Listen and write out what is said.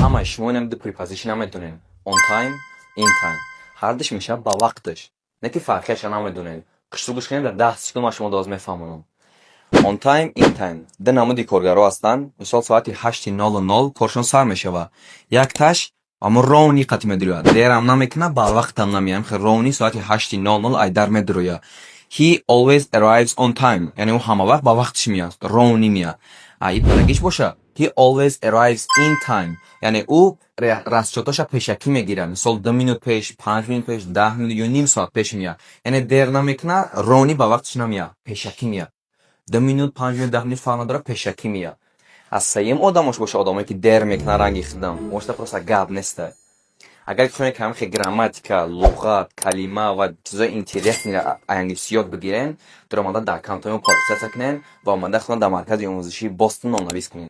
همه شما نمیده پریپوزیشن هم میدونین on time in time هر دش میشه با وقتش نه که فرقش هم میدونین قشر گوش کنیم در 10 سکند ما شما داز میفهمونم on time in time ده نمودی کارگرها هستن مثال ساعتی 8:00 کارشون سر میشه و یک تاش اما رونی قطع میدروید دیر هم نمیکنه با وقت هم نمیام خیلی رونی ساعتی 8:00 ای در میدروید he always arrives on time یعنی او همه وقت با وقتش میاد رونی میاد ای پرگیش باشه he always arrives in time یعنی او رسچوتاشا پیشکی میگیره مثال 2 مینوت پیش 5 مینوت پیش 10 مینوت یا نیم ساعت پیش میاد یعنی دیر نمیکنه رونی با وقتش نمیاد پیشکی میاد 2 مینوت 5 مینوت 10 مینوت فرق نداره پیشکی میاد از سیم آدمش باشه آدمایی که دیر میکنه رنگی خدام موشته پروسا گاب نیسته اگر که کمی خیلی گراماتیکا لغات کلمه و چیزای اینترنتی را انگلیسی یاد بگیرن در آمده در کانتون پادکست کنن و آمده خودن در مرکز آموزشی بوستون نویس کنن